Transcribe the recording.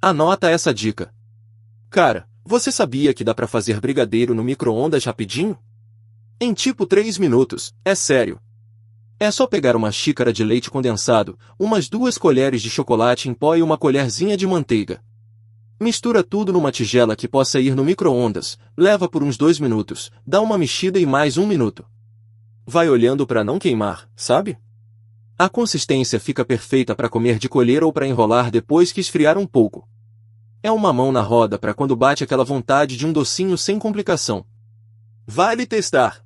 Anota essa dica. Cara, você sabia que dá pra fazer brigadeiro no micro-ondas rapidinho? Em tipo 3 minutos, é sério. É só pegar uma xícara de leite condensado, umas 2 colheres de chocolate em pó e uma colherzinha de manteiga. Mistura tudo numa tigela que possa ir no micro-ondas, leva por uns 2 minutos, dá uma mexida e mais 1 minuto. Vai olhando para não queimar, sabe? A consistência fica perfeita para comer de colher ou para enrolar depois que esfriar um pouco. É uma mão na roda para quando bate aquela vontade de um docinho sem complicação. Vale testar!